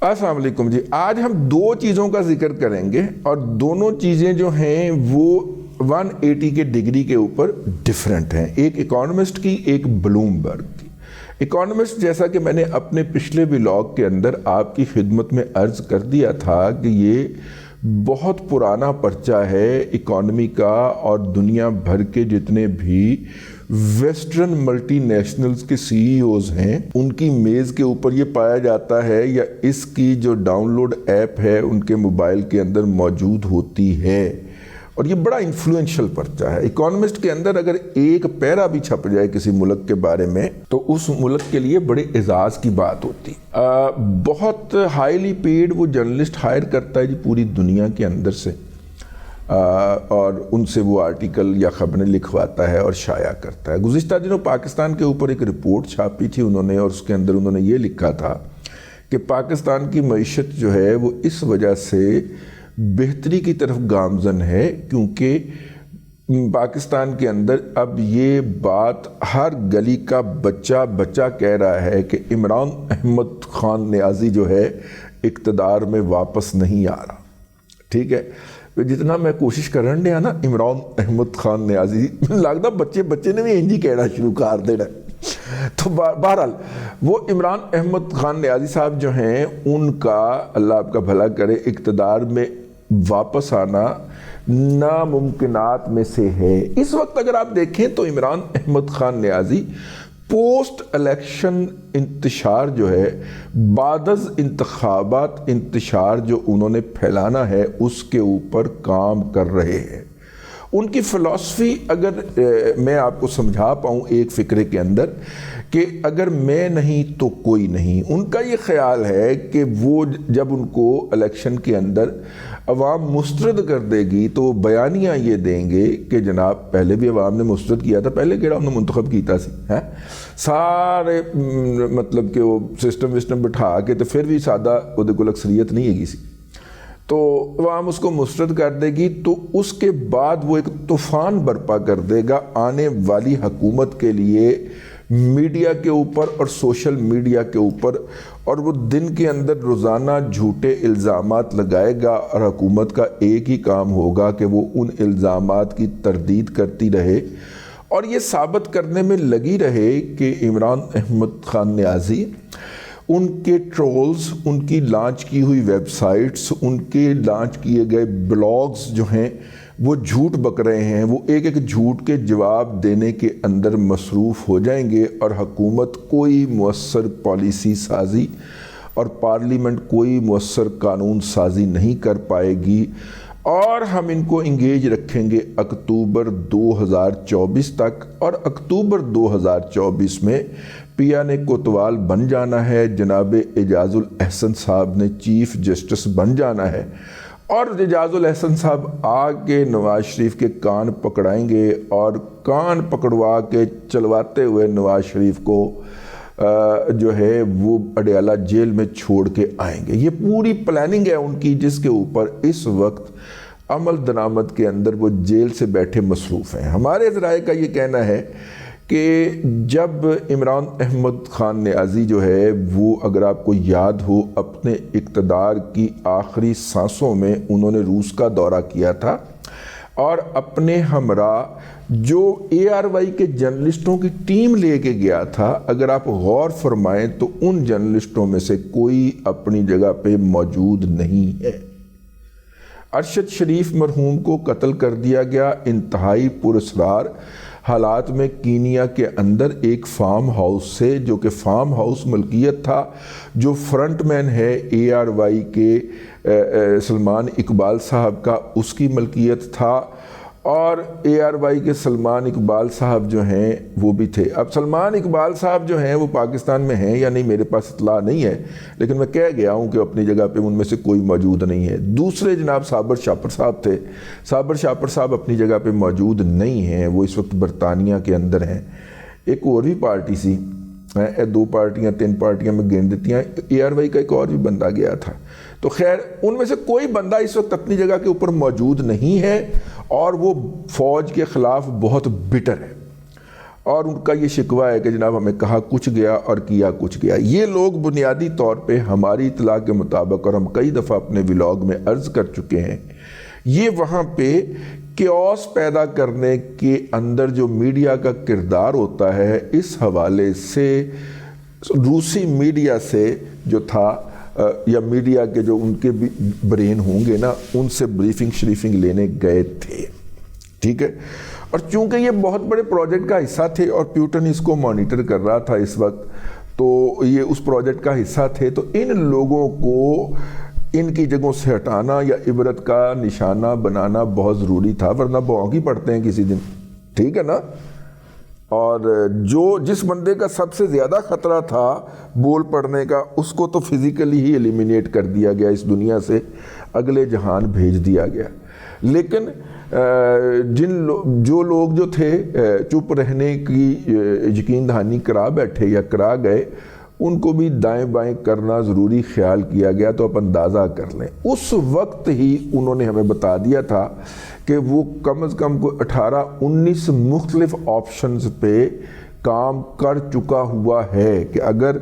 السلام علیکم جی، آج ہم دو چیزوں کا ذکر کریں گے اور دونوں چیزیں جو ہیں وہ 180 کے ڈگری کے اوپر ڈیفرنٹ ہیں، ایک اکانومسٹ کی، ایک بلومبرگ کی۔ اکانومسٹ جیسا کہ میں نے اپنے پچھلے ولاگ کے اندر آپ کی خدمت میں عرض کر دیا تھا کہ یہ بہت پرانا پرچہ ہے اکانومی کا، اور دنیا بھر کے جتنے بھی ویسٹرن ملٹی نیشنلز کے سی ای اوز ہیں ان کی میز کے اوپر یہ پایا جاتا ہے، یا اس کی جو ڈاؤن لوڈ ایپ ہے ان کے موبائل کے اندر موجود ہوتی ہے، اور یہ بڑا انفلوئنشل پرچہ ہے۔ اکانومسٹ کے اندر اگر ایک پیرا بھی چھپ جائے کسی ملک کے بارے میں تو اس ملک کے لیے بڑے اعزاز کی بات ہوتی۔ بہت ہائیلی پیڈ وہ جرنلسٹ ہائر کرتا ہے جی پوری دنیا کے اندر سے، اور ان سے وہ آرٹیکل یا خبریں لکھواتا ہے اور شائع کرتا ہے۔ گزشتہ دنوں پاکستان کے اوپر ایک رپورٹ چھاپی تھی انہوں نے، اور اس کے اندر انہوں نے یہ لکھا تھا کہ پاکستان کی معیشت جو ہے وہ اس وجہ سے بہتری کی طرف گامزن ہے کیونکہ پاکستان کے اندر اب یہ بات ہر گلی کا بچہ کہہ رہا ہے کہ عمران احمد خان نیازی جو ہے اقتدار میں واپس نہیں آ رہا۔ ٹھیک ہے، جتنا میں کوشش کرن دیا نا عمران احمد خان نیازی، لگتا بچے نے بھی انجی کہنا شروع کر دینا۔ تو بہرحال وہ عمران احمد خان نیازی صاحب جو ہیں ان کا اللہ آپ کا بھلا کرے اقتدار میں واپس آنا ناممکنات میں سے ہے۔ اس وقت اگر آپ دیکھیں تو عمران احمد خان نیازی پوسٹ الیکشن انتشار جو ہے، بعد از انتخابات انتشار جو انہوں نے پھیلانا ہے اس کے اوپر کام کر رہے ہیں۔ ان کی فلسفی اگر میں آپ کو سمجھا پاؤں ایک فکرے کے اندر کہ اگر میں نہیں تو کوئی نہیں، ان کا یہ خیال ہے کہ وہ جب ان کو الیکشن کے اندر عوام مسترد کر دے گی تو وہ بیانیاں یہ دیں گے کہ جناب پہلے بھی عوام نے مسترد کیا تھا، پہلے کیڑا انہوں نے منتخب کیتا سی ہے، سارے مطلب کہ وہ سسٹم بٹھا کے تو پھر بھی سادہ وہ کوئی اکثریت نہیں ہے گی سی، تو عوام اس کو مسترد کر دے گی، تو اس کے بعد وہ ایک طوفان برپا کر دے گا آنے والی حکومت کے لیے میڈیا کے اوپر اور سوشل میڈیا کے اوپر، اور وہ دن کے اندر روزانہ جھوٹے الزامات لگائے گا، اور حکومت کا ایک ہی کام ہوگا کہ وہ ان الزامات کی تردید کرتی رہے اور یہ ثابت کرنے میں لگی رہے کہ عمران احمد خان نیازی، ان کے ٹرولز، ان کی لانچ کی ہوئی ویب سائٹس، ان کے لانچ کیے گئے بلاگز جو ہیں وہ جھوٹ بک رہے ہیں، وہ ایک ایک جھوٹ کے جواب دینے کے اندر مصروف ہو جائیں گے، اور حکومت کوئی مؤثر پالیسی سازی اور پارلیمنٹ کوئی مؤثر قانون سازی نہیں کر پائے گی، اور ہم ان کو انگیج رکھیں گے اکتوبر 2024 تک، اور اکتوبر 2024 میں پیا نے کوتوال بن جانا ہے، جناب اعجاز الاحسن صاحب نے چیف جسٹس بن جانا ہے، اور اعجاز الاحسن صاحب آگے نواز شریف کے کان پکڑائیں گے، اور کان پکڑوا کے چلواتے ہوئے نواز شریف کو جو ہے وہ اڈیالہ جیل میں چھوڑ کے آئیں گے۔ یہ پوری پلاننگ ہے ان کی، جس کے اوپر اس وقت عمل درآمد کے اندر وہ جیل سے بیٹھے مصروف ہیں۔ ہمارے ذرائع کا یہ کہنا ہے کہ جب عمران احمد خان نیازی جو ہے وہ، اگر آپ کو یاد ہو، اپنے اقتدار کی آخری سانسوں میں انہوں نے روس کا دورہ کیا تھا، اور اپنے ہمراہ جو اے آر وائی کے جرنلسٹوں کی ٹیم لے کے گیا تھا، اگر آپ غور فرمائیں تو ان جرنلسٹوں میں سے کوئی اپنی جگہ پہ موجود نہیں ہے۔ ارشد شریف مرحوم کو قتل کر دیا گیا انتہائی پراسرار حالات میں کینیا کے اندر ایک فارم ہاؤس سے، جو کہ فارم ہاؤس ملکیت تھا جو فرنٹ مین ہے اے آر وائی کے سلمان اقبال صاحب کا، اس کی ملکیت تھا، اور اے آر وائی کے سلمان اقبال صاحب جو ہیں وہ بھی تھے۔ اب سلمان اقبال صاحب جو ہیں وہ پاکستان میں ہیں یا نہیں میرے پاس اطلاع نہیں ہے، لیکن میں کہہ گیا ہوں کہ اپنی جگہ پہ ان میں سے کوئی موجود نہیں ہے۔ دوسرے جناب صابر شاپر صاحب تھے، صابر شاپر صاحب اپنی جگہ پہ موجود نہیں ہیں، وہ اس وقت برطانیہ کے اندر ہیں۔ ایک اور بھی پارٹی سی، دو پارٹیاں تین پارٹیاں میں گن دیتی ہیں، اے آر وائی کا ایک اور بھی بندہ گیا تھا، تو خیر ان میں سے کوئی بندہ اس وقت اپنی جگہ کے اوپر موجود نہیں ہے، اور وہ فوج کے خلاف بہت بٹر ہے۔ اور ان کا یہ شکوہ ہے کہ جناب ہمیں کہا کچھ گیا اور کیا کچھ گیا۔ یہ لوگ بنیادی طور پہ ہماری اطلاع کے مطابق، اور ہم کئی دفعہ اپنے ولاگ میں عرض کر چکے ہیں، یہ وہاں پہ کیوس پیدا کرنے کے اندر جو میڈیا کا کردار ہوتا ہے، اس حوالے سے روسی میڈیا سے جو تھا یا میڈیا کے جو ان کے بھی برین ہوں گے نا، ان سے بریفنگ لینے گئے تھے، ٹھیک ہے۔ اور چونکہ یہ بہت بڑے پروجیکٹ کا حصہ تھے اور پیوٹن اس کو مانیٹر کر رہا تھا اس وقت، تو یہ اس پروجیکٹ کا حصہ تھے، تو ان لوگوں کو ان کی جگہوں سے ہٹانا یا عبرت کا نشانہ بنانا بہت ضروری تھا، ورنہ بھونکی پڑتے ہیں کسی دن، ٹھیک ہے نا۔ اور جس بندے کا سب سے زیادہ خطرہ تھا بول پڑنے کا، اس کو تو فزیکلی ہی ایلیمینیٹ کر دیا گیا، اس دنیا سے اگلے جہان بھیج دیا گیا۔ لیکن جو لوگ جو تھے چپ رہنے کی یقین دہانی کرا بیٹھے یا کرا گئے، ان کو بھی دائیں بائیں کرنا ضروری خیال کیا گیا۔ تو آپ اندازہ کر لیں، اس وقت ہی انہوں نے ہمیں بتا دیا تھا کہ وہ کم از کم 18-19 مختلف آپشنز پہ کام کر چکا ہوا ہے کہ اگر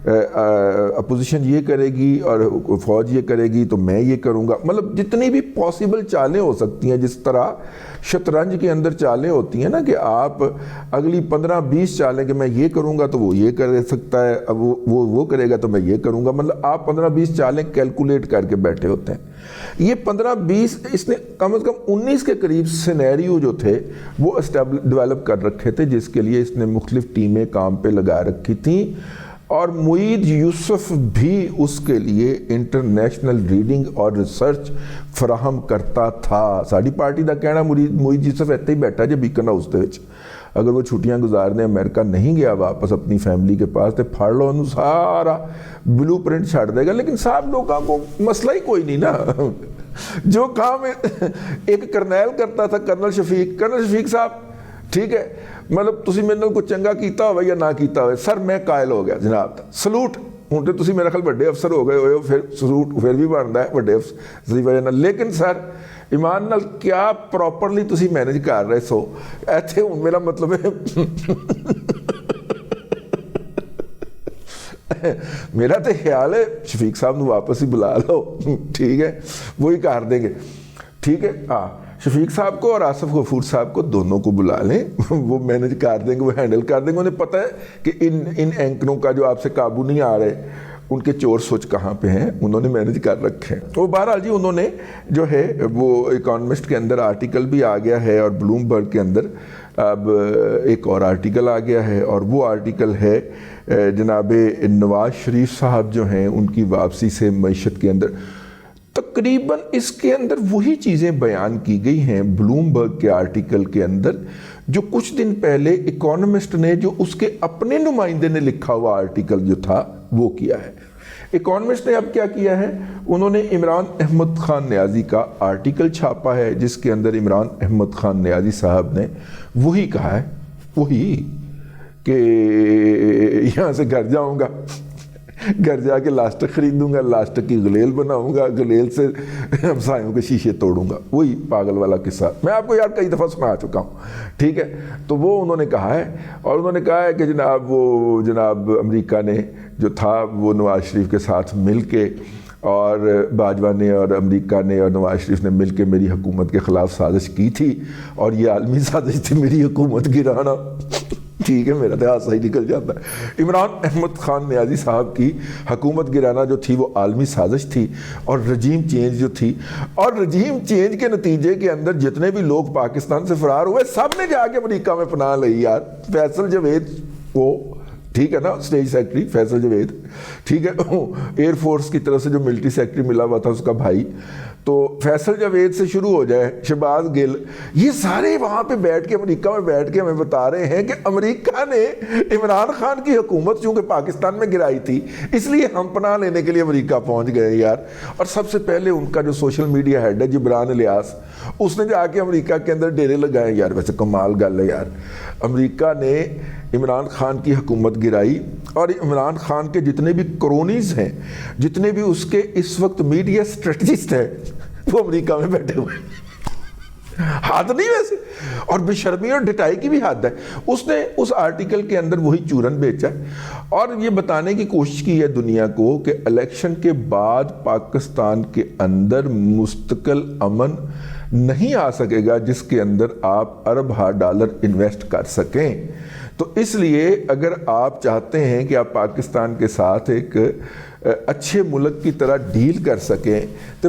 اپوزیشن یہ کرے گی اور فوج یہ کرے گی تو میں یہ کروں گا، مطلب جتنی بھی پاسبل چالیں ہو سکتی ہیں، جس طرح شطرنج کے اندر چالیں ہوتی ہیں نا کہ آپ اگلی 15-20 چالیں کہ میں یہ کروں گا تو وہ یہ کر سکتا ہے، اب وہ کرے گا تو میں یہ کروں گا، مطلب آپ 15-20 چالیں کیلکولیٹ کر کے بیٹھے ہوتے ہیں۔ یہ 15-20 اس نے کم از کم 19 کے قریب سینیریو جو تھے وہ ڈیولپ کر رکھے تھے، جس کے لیے اس نے مختلف ٹیمیں کام پہ لگا رکھی تھیں، اور معید یوسف بھی اس کے لیے انٹرنیشنل ریڈنگ اور ریسرچ فراہم کرتا تھا۔ ساری پارٹی دا کہنا معید یوسف ایتے ہی بیٹھا جے بیکن ہاؤس دے وچ، اگر وہ چھٹیاں گزارنے امریکہ نہیں گیا واپس اپنی فیملی کے پاس، تے پھڑ لو انہوں سارا بلو پرنٹ چھاڑ دے گا۔ لیکن صاحب لوگوں کو مسئلہ ہی کوئی نہیں نا، جو کام ایک کرنیل کرتا تھا، کرنل شفیق صاحب، ٹھیک ہے، مطلب تسی میرے نال کوئی چنگا کیتا ہوئے یا نہ کیتا ہوئے، سر میں قائل ہو گیا جناب، سلوٹ، ہوں تو تسی میرا خیال بڑے افسر ہو گئے ہوئے، پھر سلوٹ پھر بھی بنتا ہے بڑے افسر دی وجہ نال، لیکن سر ایمان نال کیا پراپرلی تسی مینج کر رہے سو ایتھے، ہوں میرا مطلب ہے میرا تو خیال ہے شفیق صاحب نو واپس ہی بلا لو، ٹھیک ہے، وہی کر دیں گے، ٹھیک ہے۔ ہاں، شفیق صاحب کو اور آصف غفور صاحب کو دونوں کو بلا لیں، وہ مینج کر دیں گے، وہ ہینڈل کر دیں گے۔ انہیں پتہ ہے کہ ان اینکروں کا جو آپ سے قابو نہیں آ رہے، ان کے چور سوچ کہاں پہ ہیں، انہوں نے مینج کر رکھے ہیں۔ تو بہرحال جی انہوں نے جو ہے وہ اکانومسٹ کے اندر آرٹیکل بھی آ گیا ہے، اور بلوم برگ کے اندر اب ایک اور آرٹیکل آ گیا ہے، اور وہ آرٹیکل ہے جناب نواز شریف صاحب جو ہیں ان کی واپسی سے معیشت کے اندر۔ تقریباً اس کے اندر وہی چیزیں بیان کی گئی ہیں بلوم برگ کے آرٹیکل کے اندر جو کچھ دن پہلے اکانومسٹ نے، جو اس کے اپنے نمائندے نے لکھا ہوا آرٹیکل جو تھا وہ کیا ہے۔ اکانومسٹ نے اب کیا کیا ہے، انہوں نے عمران احمد خان نیازی کا آرٹیکل چھاپا ہے، جس کے اندر عمران احمد خان نیازی صاحب نے وہی کہا ہے، وہی کہ یہاں سے گھر جاؤں گا، گھر جا کے لاسٹک خریدوں گا، لاسٹک کی گلیل بناؤں گا، گلیل سے ہمسایوں کے شیشے توڑوں گا، وہی پاگل والا قصہ میں آپ کو یار کئی دفعہ سنا چکا ہوں، ٹھیک ہے۔ تو وہ انہوں نے کہا ہے، اور انہوں نے کہا ہے کہ جناب امریکہ نے جو تھا وہ نواز شریف کے ساتھ مل کے، اور باجوہ نے اور امریکہ نے اور نواز شریف نے مل کے میری حکومت کے خلاف سازش کی تھی، اور یہ عالمی سازش تھی میری حکومت گرانا، ٹھیک ہے، میرا تو ہاتھ صحیح نکل جاتا ہے۔ عمران احمد خان نیازی صاحب کی حکومت گرانا جو تھی وہ عالمی سازش تھی، اور رجیم چینج جو تھی، اور رجیم چینج کے نتیجے کے اندر جتنے بھی لوگ پاکستان سے فرار ہوئے سب نے جا کے امریکہ میں پناہ لئی یار۔ فیصل جاوید کو، ٹھیک ہے نا، اسٹیج سیکرٹری فیصل جاوید، ٹھیک ہے، ایئر فورس کی طرف سے جو ملٹری سیکرٹری ملا ہوا تھا اس کا بھائی، تو فیصل جاوید سے شروع ہو جائے، شہباز گل، یہ سارے وہاں پہ بیٹھ کے امریکہ میں بیٹھ کے ہمیں بتا رہے ہیں کہ امریکہ نے عمران خان کی حکومت چونکہ پاکستان میں گرائی تھی اس لیے ہم پناہ لینے کے لیے امریکہ پہنچ گئے یار۔ اور سب سے پہلے ان کا جو سوشل میڈیا ہیڈ ہے جبران الیاس، اس نے جا کے امریکہ کے اندر ڈیرے لگائے یار۔ ویسے کمال گل ہے یار، امریکہ نے عمران خان کی حکومت گرائی، اور عمران خان کے جتنے بھی کرونیز ہیں، جتنے بھی اس کے اس وقت میڈیا اسٹریٹجسٹ ہیں، وہ امریکہ میں بیٹھے ہوئے ہیں۔ حد نہیں ویسے، اور بے شرمی اور ڈٹائی کی بھی حد ہے۔ اس نے اس آرٹیکل کے اندر وہی چورن بیچا اور یہ بتانے کی کوشش کی ہے دنیا کو کہ الیکشن کے بعد پاکستان کے اندر مستقل امن نہیں آ سکے گا جس کے اندر آپ ارب ہا ڈالر انویسٹ کر سکیں۔ تو اس لیے اگر آپ چاہتے ہیں کہ آپ پاکستان کے ساتھ ایک اچھے ملک کی طرح ڈیل کر سکیں تو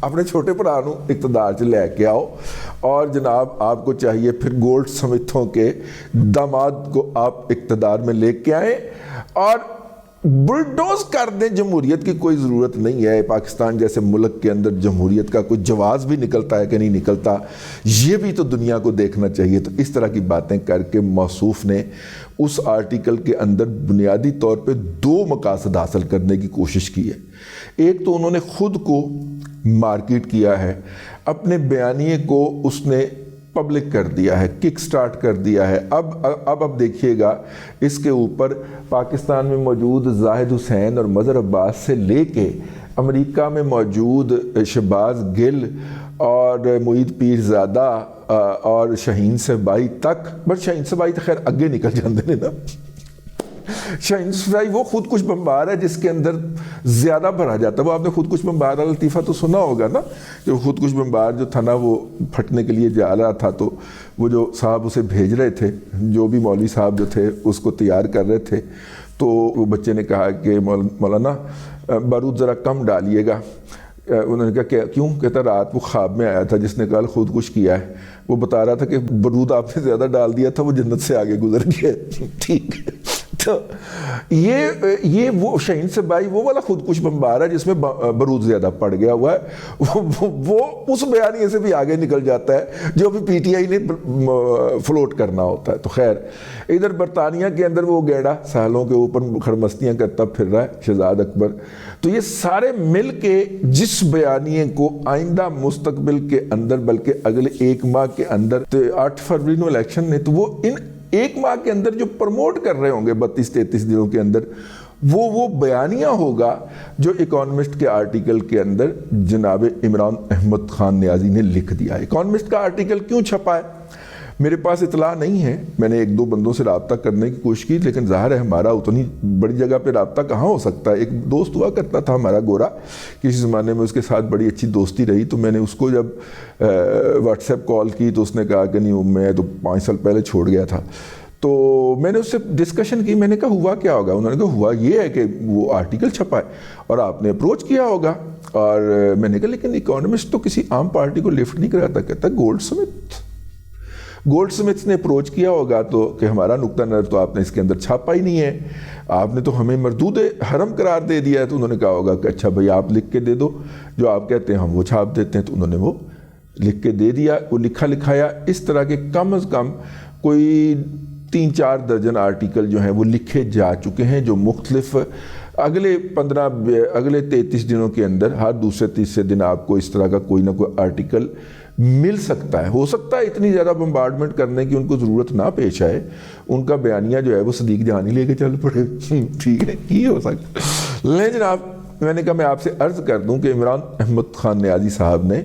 اپنے چھوٹے بھرا نوں اقتدار چ لے کے آؤ، اور جناب آپ کو چاہیے پھر گولڈ سمتھوں کے داماد کو آپ اقتدار میں لے کے آئیں اور بلڈوز کر دیں جمہوریت کی کوئی ضرورت نہیں ہے۔ پاکستان جیسے ملک کے اندر جمہوریت کا کوئی جواز بھی نکلتا ہے کہ نہیں نکلتا، یہ بھی تو دنیا کو دیکھنا چاہیے۔ تو اس طرح کی باتیں کر کے موصوف نے اس آرٹیکل کے اندر بنیادی طور پہ دو مقاصد حاصل کرنے کی کوشش کی ہے۔ ایک تو انہوں نے خود کو مارکیٹ کیا ہے، اپنے بیانیے کو اس نے پبلک کر دیا ہے، کک سٹارٹ کر دیا ہے۔ اب دیکھیے گا اس کے اوپر پاکستان میں موجود زاہد حسین اور مظہر عباس سے لے کے امریکہ میں موجود شہباز گل اور معید پیرزادہ اور شاہین صبائی تک، بس شاہین صبائی تو خیر اگے نکل جاندے نے نا۔ شاہین صبائی وہ خودکش بمبار ہے جس کے اندر زیادہ بھرا جاتا ہے۔ وہ آپ نے خودکش بمبار والا لطیفہ تو سنا ہوگا نا، کہ خودکش بمبار جو تھا نا وہ پھٹنے کے لیے جا رہا تھا، تو وہ جو صاحب اسے بھیج رہے تھے، جو بھی مولوی صاحب جو تھے اس کو تیار کر رہے تھے، تو وہ بچے نے کہا کہ مولانا بارود ذرا کم ڈالیے گا۔ انہوں نے کہا کہ کیوں؟ کہتا رات وہ خواب میں آیا تھا جس نے کل خودکش کیا ہے، وہ بتا رہا تھا کہ بارود آپ نے زیادہ ڈال دیا تھا، وہ جنت سے آگے گزر گیا۔ ٹھیک ہے، تو یہ وہ شاہین صبائی وہ والا خودکش بمبار ہے جس میں بارود زیادہ پڑ گیا ہوا ہے، وہ اس بیانیے سے بھی آگے نکل جاتا ہے جو بھی پی ٹی آئی نے فلوٹ کرنا ہوتا ہے۔ تو خیر ادھر برطانیہ کے اندر وہ گیڑا ساحلوں کے اوپر خرمستیاں کرتا پھر رہا ہے شہزاد اکبر۔ تو یہ سارے مل کے جس بیانیے کو آئندہ مستقبل کے اندر، بلکہ اگلے ایک ماہ کے اندر 8 فروری نو الیکشن نے، تو وہ ان ایک ماہ کے اندر جو پروموٹ کر رہے ہوں گے 32-33 دنوں کے اندر، وہ بیانیہ ہوگا جو اکانومسٹ کے آرٹیکل کے اندر جناب عمران احمد خان نیازی نے لکھ دیا ہے۔ اکانومسٹ کا آرٹیکل کیوں چھپا ہے میرے پاس اطلاع نہیں ہے، میں نے 1-2 بندوں سے رابطہ کرنے کی کوشش کی، لیکن ظاہر ہے ہمارا اتنی بڑی جگہ پہ رابطہ کہاں ہو سکتا ہے۔ ایک دوست ہوا کرتا تھا ہمارا گورا، کسی زمانے میں اس کے ساتھ بڑی اچھی دوستی رہی، تو میں نے اس کو جب واٹس ایپ کال کی تو اس نے کہا کہ نہیں میں تو 5 سال پہلے چھوڑ گیا تھا۔ تو میں نے اس سے ڈسکشن کی، میں نے کہا ہوا کیا ہوگا؟ انہوں نے کہا ہوا یہ ہے کہ وہ آرٹیکل چھپا ہے اور آپ نے اپروچ کیا ہوگا۔ اور میں نے کہا لیکن اکانومسٹ تو کسی عام پارٹی کو لفٹ نہیں کراتا۔ کہتا گولڈ سمتھ نے اپروچ کیا ہوگا تو کہ ہمارا نقطہ نظر تو آپ نے اس کے اندر چھاپا ہی نہیں ہے، آپ نے تو ہمیں مردود حرم قرار دے دیا ہے۔ تو انہوں نے کہا ہوگا کہ اچھا بھائی آپ لکھ کے دے دو، جو آپ کہتے ہیں ہم وہ چھاپ دیتے ہیں۔ تو انہوں نے وہ لکھ کے دے دیا، وہ لکھا لکھایا اس طرح کے کم از کم کوئی 3-4 درجن آرٹیکل جو ہیں وہ لکھے جا چکے ہیں، جو مختلف اگلے 33 دنوں کے اندر ہر دوسرے تیسرے دن آپ کو اس طرح کا کوئی نہ کوئی آرٹیکل مل سکتا ہے۔ ہو سکتا ہے اتنی زیادہ بمبارڈمنٹ کرنے کی ان کو ضرورت نہ پیش آئے، ان کا بیانیہ جو ہے وہ صدیق جہانی لے کے چل پڑے، ٹھیک ہے، یہ ہو سکتا ہے۔ لیکن جناب میں نے کہا میں آپ سے عرض کر دوں کہ عمران احمد خان نیازی صاحب نے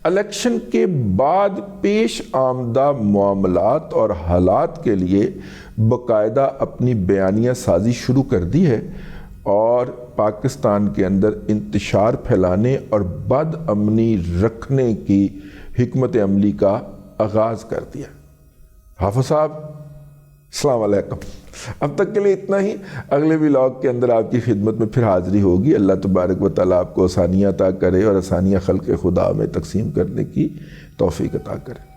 الیکشن کے بعد پیش آمدہ معاملات اور حالات کے لیے باقاعدہ اپنی بیانیہ سازی شروع کر دی ہے اور پاکستان کے اندر انتشار پھیلانے اور بد امنی رکھنے کی حکمت عملی کا آغاز کر دیا۔ حافظ صاحب السلام علیکم۔ اب تک کے لیے اتنا ہی، اگلے ولاگ کے اندر آپ کی خدمت میں پھر حاضری ہوگی۔ اللہ تبارک و تعالیٰ آپ کو آسانیاں عطا کرے اور آسانیاں خلق خدا میں تقسیم کرنے کی توفیق عطا کرے۔